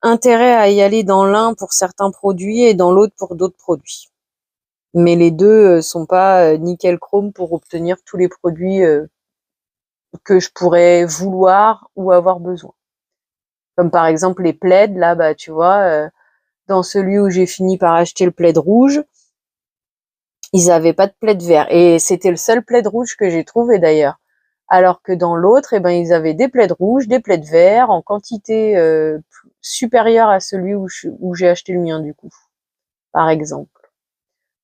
intérêt à y aller dans l'un pour certains produits et dans l'autre pour d'autres produits. Mais les deux sont pas nickel chrome pour obtenir tous les produits que je pourrais vouloir ou avoir besoin. Comme par exemple les plaids, là, bah tu vois. Dans celui où j'ai fini par acheter le plaid rouge, ils avaient pas de plaid vert. Et c'était le seul plaid rouge que j'ai trouvé d'ailleurs. Alors que dans l'autre, eh ben, ils avaient des plaids rouges, des plaids verts en quantité supérieure à celui où j'ai acheté le mien du coup, par exemple.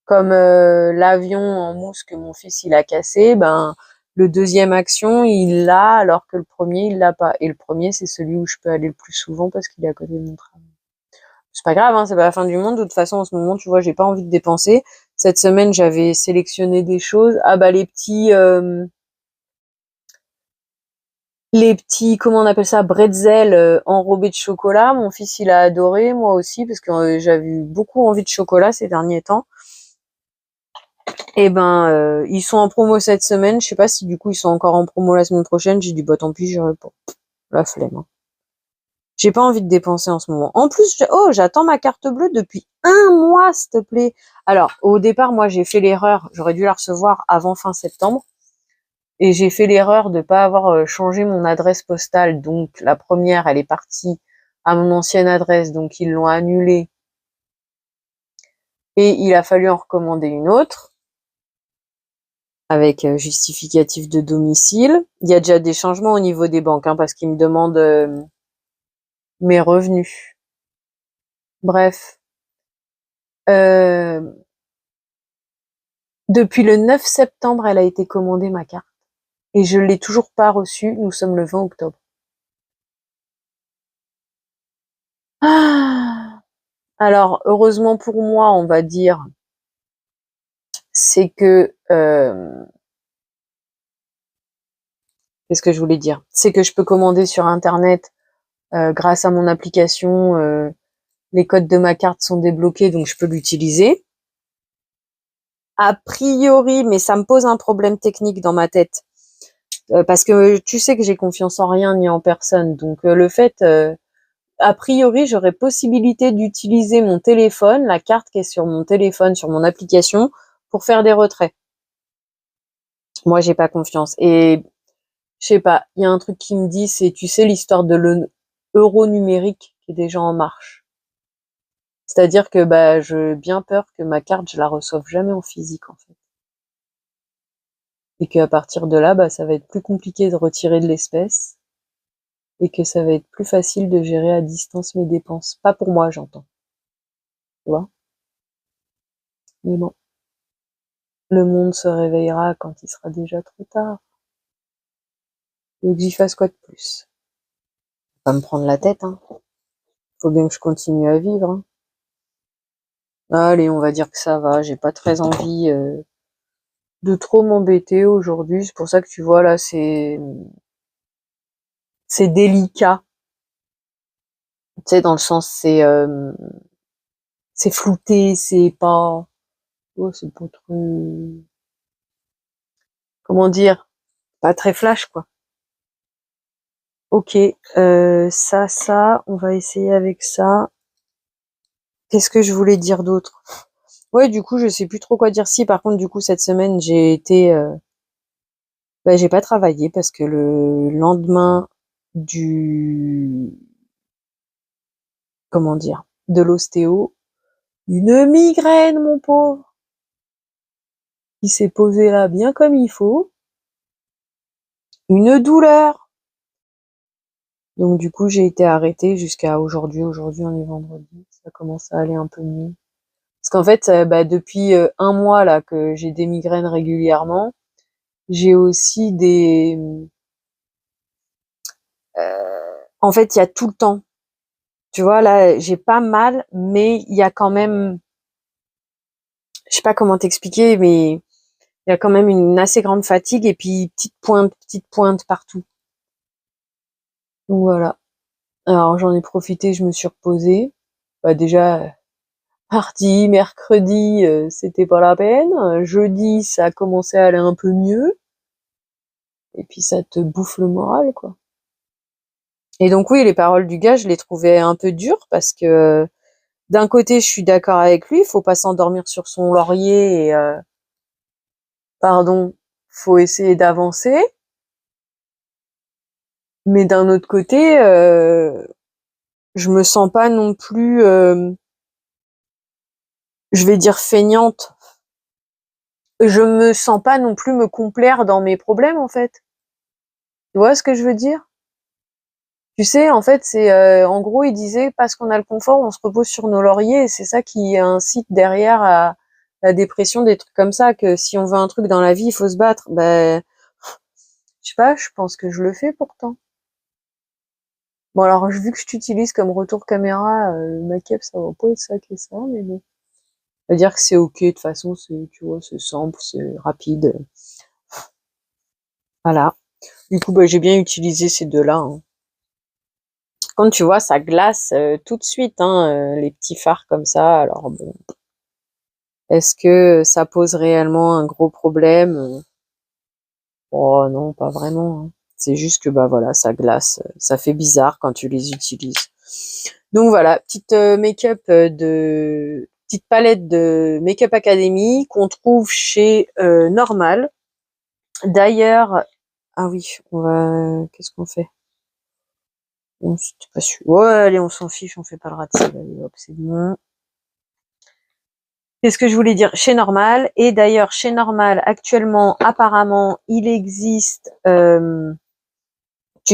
Comme l'avion en mousse que mon fils il a cassé, ben le deuxième action il l'a alors que le premier il l'a pas. Et le premier c'est celui où je peux aller le plus souvent parce qu'il est à côté de mon travail. C'est pas grave, hein, c'est pas la fin du monde. De toute façon, en ce moment, tu vois, j'ai pas envie de dépenser. Cette semaine, j'avais sélectionné des choses. Ah bah les petits, comment on appelle ça, bretzels enrobés de chocolat. Mon fils, il a adoré, moi aussi, parce que j'avais eu beaucoup envie de chocolat ces derniers temps. Et ben, ils sont en promo cette semaine. Je sais pas si du coup ils sont encore en promo la semaine prochaine. J'ai dit bah tant pis, j'irai pas. La flemme. Hein. J'ai pas envie de dépenser en ce moment. En plus, j'attends ma carte bleue depuis 1 mois, s'il te plaît. Alors, au départ, moi, j'ai fait l'erreur. J'aurais dû la recevoir avant fin septembre. Et j'ai fait l'erreur de pas avoir changé mon adresse postale. Donc, la première, elle est partie à mon ancienne adresse. Donc, ils l'ont annulée. Et il a fallu en recommander une autre avec justificatif de domicile. Il y a déjà des changements au niveau des banques, hein, parce qu'ils me demandent mes revenus. Bref. Euh, Depuis le 9 septembre, elle a été commandée, ma carte. Et je l'ai toujours pas reçue. Nous sommes le 20 octobre. Ah alors, heureusement pour moi, on va dire, c'est que... qu'est-ce que je voulais dire? C'est que je peux commander sur Internet grâce à mon application. Les codes de ma carte sont débloqués, donc je peux l'utiliser. A priori, mais ça me pose un problème technique dans ma tête. Parce que tu sais que j'ai confiance en rien ni en personne. Donc le fait... a priori, j'aurais possibilité d'utiliser mon téléphone, la carte qui est sur mon téléphone, sur mon application, pour faire des retraits. Moi, j'ai pas confiance. Et je sais pas, il y a un truc qui me dit, c'est, tu sais, l'histoire de l'euro numérique qui est déjà en marche. C'est-à-dire que bah, j'ai bien peur que ma carte, je la reçoive jamais en physique, en fait. Et qu'à partir de là, bah, ça va être plus compliqué de retirer de l'espèce et que ça va être plus facile de gérer à distance mes dépenses. Pas pour moi, j'entends. Tu vois? Mais bon. Le monde se réveillera quand il sera déjà trop tard. Donc j'y fasse quoi de plus? Pas me prendre la tête, hein. Faut bien que je continue à vivre, hein. Allez, on va dire que ça va. J'ai pas très envie de trop m'embêter aujourd'hui. C'est pour ça que tu vois là, c'est délicat. Tu sais, dans le sens c'est flouté, c'est pas, oh, c'est pas trop, comment dire, pas très flash quoi. Ok, ça, on va essayer avec ça. Qu'est-ce que je voulais dire d'autre? Ouais, du coup, je sais plus trop quoi dire. Si, par contre, du coup, cette semaine, j'ai pas travaillé parce que le lendemain du, comment dire, de l'ostéo, une migraine, mon pauvre, qui s'est posée là bien comme il faut, une douleur. Donc, du coup, j'ai été arrêtée jusqu'à aujourd'hui. Aujourd'hui, on est vendredi. Ça commence à aller un peu mieux. Parce qu'en fait, depuis un mois là que j'ai des migraines régulièrement, j'ai aussi en fait, il y a tout le temps. Tu vois, là, j'ai pas mal, mais il y a quand même, je sais pas comment t'expliquer, mais il y a quand même une assez grande fatigue et puis petite pointe partout. Donc voilà. Alors j'en ai profité, je me suis reposée. Déjà, mardi, mercredi, c'était pas la peine. Jeudi, ça a commencé à aller un peu mieux. Et puis ça te bouffe le moral, quoi. Et donc oui, les paroles du gars, je les trouvais un peu dures parce que d'un côté, je suis d'accord avec lui, il faut pas s'endormir sur son laurier et pardon, faut essayer d'avancer. Mais d'un autre côté, je me sens pas non plus, je vais dire feignante. Je me sens pas non plus me complaire dans mes problèmes en fait. Tu vois ce que je veux dire? Tu sais, en fait, c'est en gros, il disait parce qu'on a le confort, on se repose sur nos lauriers, et c'est ça qui incite derrière à la dépression, des trucs comme ça, que si on veut un truc dans la vie, il faut se battre. Ben, je sais pas, je pense que je le fais pourtant. Bon alors, vu que je t'utilise comme retour caméra, le make-up, ça va pas être ça qui est ça, mais bon. On va dire que c'est ok, de toute façon, c'est, tu vois, c'est simple, c'est rapide. Voilà. Du coup, j'ai bien utilisé ces deux-là, hein. Quand tu vois, ça glace tout de suite, hein, les petits fards comme ça. Alors bon, est-ce que ça pose réellement un gros problème? Oh non, pas vraiment, hein. C'est juste que voilà, ça glace, ça fait bizarre quand tu les utilises. Donc voilà, petite petite palette de Make-up Academy qu'on trouve chez Normal. D'ailleurs, ah oui, qu'est-ce qu'on fait? C'était pas sûr. Ouais, allez, on s'en fiche, on fait pas le rat de sable. Allez, hop, c'est bon. Qu'est-ce que je voulais dire? Chez Normal. Et d'ailleurs, chez Normal, actuellement, apparemment, il existe, tu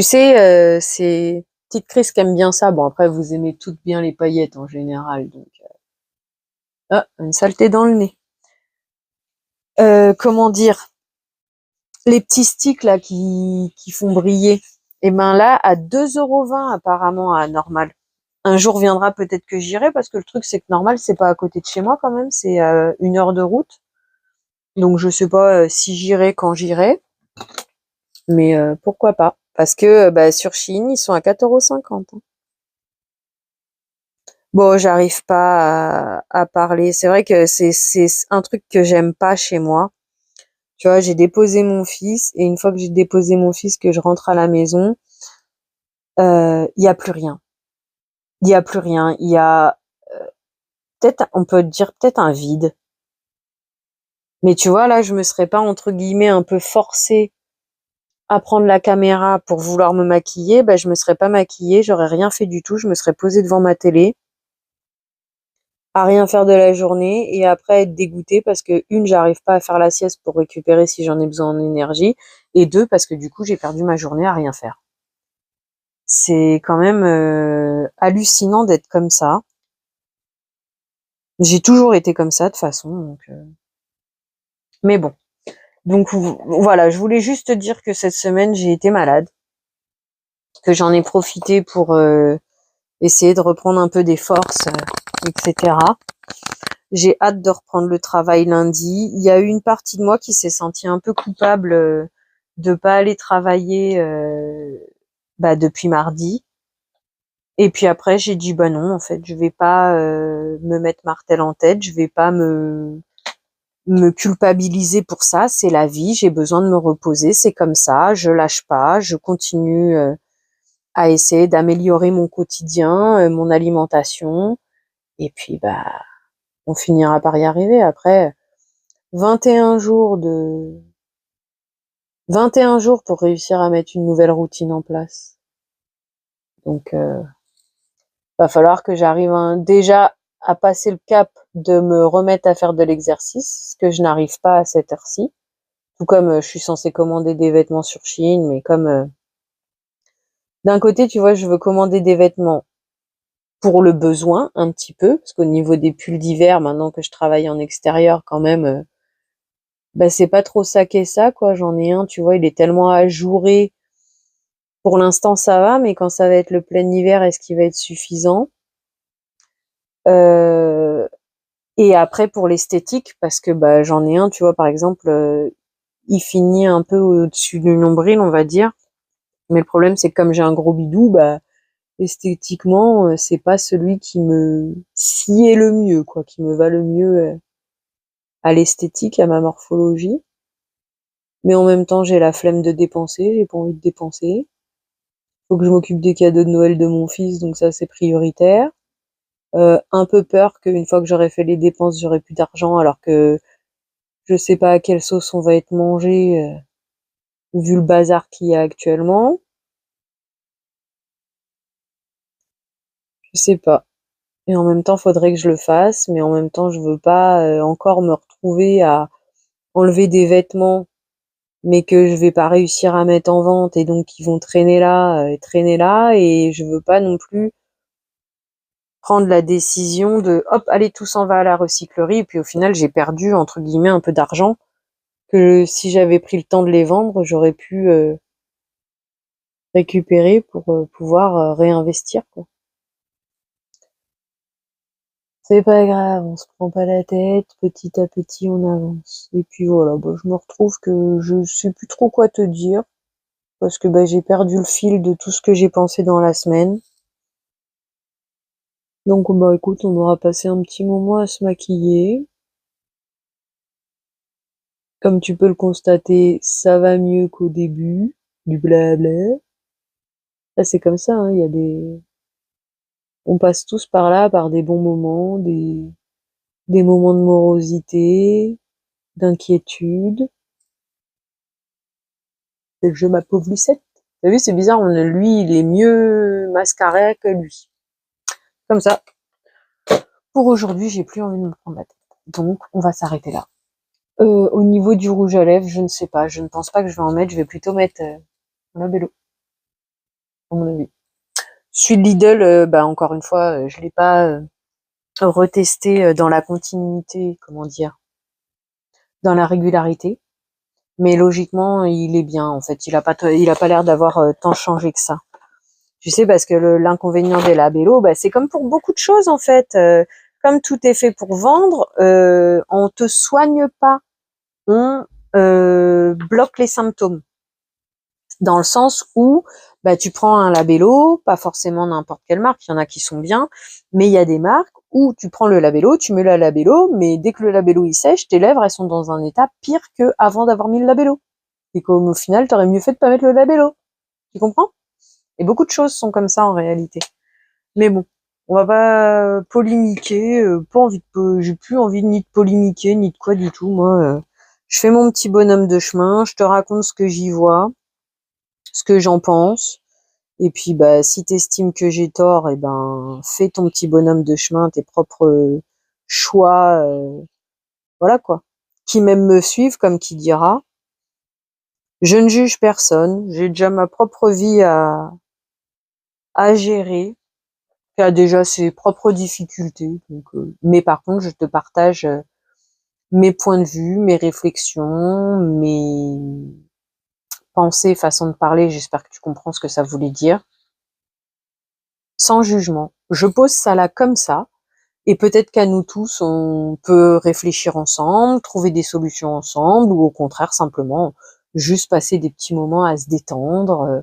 sais, c'est petite Chris qui aime bien ça. Bon, après, vous aimez toutes bien les paillettes en général, donc, ah, une saleté dans le nez. Comment dire? Les petits sticks, là, qui font briller. Et ben là, à 2,20 € apparemment, à Normal. Un jour viendra peut-être que j'irai parce que le truc c'est que Normal c'est pas à côté de chez moi quand même, c'est 1 heure de route. Donc je sais pas si j'irai quand j'irai, mais pourquoi pas. Parce que sur Shein ils sont à 4,50 €, hein. Bon, j'arrive pas à parler. C'est vrai que c'est un truc que j'aime pas chez moi. Tu vois, j'ai déposé mon fils et une fois que j'ai déposé mon fils, que je rentre à la maison, il y a plus rien. Il y a plus rien. Il y a peut-être, on peut dire peut-être un vide. Mais tu vois, là, je me serais pas, entre guillemets, un peu forcée à prendre la caméra pour vouloir me maquiller, je me serais pas maquillée, j'aurais rien fait du tout, je me serais posée devant ma télé, à rien faire de la journée, et après être dégoûtée parce que, une, j'arrive pas à faire la sieste pour récupérer si j'en ai besoin en énergie, et deux, parce que du coup, j'ai perdu ma journée à rien faire. C'est quand même hallucinant d'être comme ça. J'ai toujours été comme ça, de toute façon, donc, Mais bon. Donc voilà, je voulais juste te dire que cette semaine, j'ai été malade, que j'en ai profité pour essayer de reprendre un peu des forces, etc. J'ai hâte de reprendre le travail lundi. Il y a eu une partie de moi qui s'est sentie un peu coupable de pas aller travailler depuis mardi. Et puis après, j'ai dit bah non, en fait, je vais pas me mettre martel en tête, je vais pas me culpabiliser pour ça, c'est la vie, j'ai besoin de me reposer, c'est comme ça, je lâche pas, je continue à essayer d'améliorer mon quotidien, mon alimentation, et puis bah on finira par y arriver. Après 21 jours de 21 jours pour réussir à mettre une nouvelle routine en place. Donc va falloir que j'arrive déjà à passer le cap de me remettre à faire de l'exercice, ce que je n'arrive pas à cette heure-ci. Tout comme je suis censée commander des vêtements sur Shein, mais comme d'un côté, tu vois, je veux commander des vêtements pour le besoin un petit peu, parce qu'au niveau des pulls d'hiver, maintenant que je travaille en extérieur, quand même, c'est pas trop ça qu'est ça, quoi. J'en ai un, tu vois, il est tellement ajouré. Pour l'instant, ça va, mais quand ça va être le plein hiver, est-ce qu'il va être suffisant? Euh, et après, pour l'esthétique, parce que j'en ai un, tu vois, par exemple, il finit un peu au-dessus du nombril, on va dire. Mais le problème, c'est que comme j'ai un gros bidou, esthétiquement, c'est pas celui qui me sied le mieux, quoi, qui me va le mieux à l'esthétique, à ma morphologie. Mais en même temps, j'ai la flemme de dépenser, j'ai pas envie de dépenser. Faut que je m'occupe des cadeaux de Noël de mon fils, donc ça c'est prioritaire. Un peu peur qu'une fois que j'aurai fait les dépenses, j'aurai plus d'argent, alors que je sais pas à quelle sauce on va être mangé, vu le bazar qu'il y a actuellement. Je sais pas. Et en même temps, faudrait que je le fasse, mais en même temps, je veux pas encore me retrouver à enlever des vêtements, mais que je vais pas réussir à mettre en vente et donc ils vont traîner là, et je veux pas non plus prendre la décision de hop, allez, tout s'en va à la recyclerie, et puis au final, j'ai perdu, entre guillemets, un peu d'argent que si j'avais pris le temps de les vendre, j'aurais pu récupérer pour pouvoir réinvestir, quoi. C'est pas grave, on se prend pas la tête, petit à petit on avance. Et puis voilà, je me retrouve que je sais plus trop quoi te dire, parce que j'ai perdu le fil de tout ce que j'ai pensé dans la semaine. Donc écoute, on aura passé un petit moment à se maquiller. Comme tu peux le constater, ça va mieux qu'au début, du blabla. Là, c'est comme ça, hein, on passe tous par là, par des bons moments, des moments de morosité, d'inquiétude. C'est le jeu ma pauvre Lucette. T'as vu, c'est bizarre, lui, il est mieux mascaré que lui. Comme ça. Pour aujourd'hui, j'ai plus envie de me prendre la tête. Donc, on va s'arrêter là. Au niveau du rouge à lèvres, je ne sais pas. Je ne pense pas que je vais en mettre. Je vais plutôt mettre un labello, à mon avis. Celui de Lidl, encore une fois, je l'ai pas retesté dans la continuité, comment dire, dans la régularité. Mais logiquement, il est bien. En fait, il a pas l'air d'avoir tant changé que ça. Tu sais, parce que l'inconvénient des labellos, c'est comme pour beaucoup de choses en fait. Comme tout est fait pour vendre, on te soigne pas, on bloque les symptômes. Dans le sens où tu prends un labello, pas forcément n'importe quelle marque, il y en a qui sont bien, mais il y a des marques où tu prends le labello, tu mets le labello, mais dès que le labello il sèche, tes lèvres elles sont dans un état pire que avant d'avoir mis le labello. Et qu'au final, t'aurais mieux fait de pas mettre le labello. Tu comprends? Et beaucoup de choses sont comme ça en réalité. Mais bon, on va pas polémiquer, pas envie j'ai plus envie ni de polémiquer ni de quoi du tout. Moi, je fais mon petit bonhomme de chemin, je te raconte ce que j'y vois, ce que j'en pense. Et puis si t'estimes que j'ai tort, fais ton petit bonhomme de chemin, tes propres choix, voilà quoi. Qui même me suivent, comme qui dira. Je ne juge personne, j'ai déjà ma propre vie à gérer, qui a déjà ses propres difficultés. Donc, mais par contre, je te partage mes points de vue, mes réflexions, mes pensées, façons de parler. J'espère que tu comprends ce que ça voulait dire. Sans jugement. Je pose ça là comme ça. Et peut-être qu'à nous tous, on peut réfléchir ensemble, trouver des solutions ensemble, ou au contraire, simplement, juste passer des petits moments à se détendre,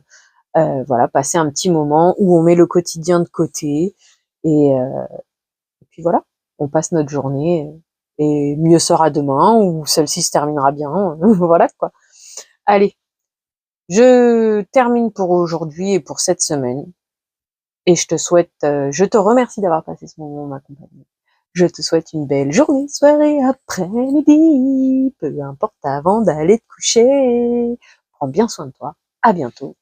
voilà, passer un petit moment où on met le quotidien de côté, et puis voilà, on passe notre journée, et mieux sera demain, ou celle-ci se terminera bien, voilà quoi. Allez, je termine pour aujourd'hui et pour cette semaine, et je te remercie d'avoir passé ce moment en ma compagnie. Je te souhaite une belle journée, soirée, après-midi, peu importe avant d'aller te coucher. Prends bien soin de toi. À bientôt.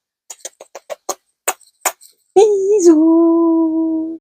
Bisous.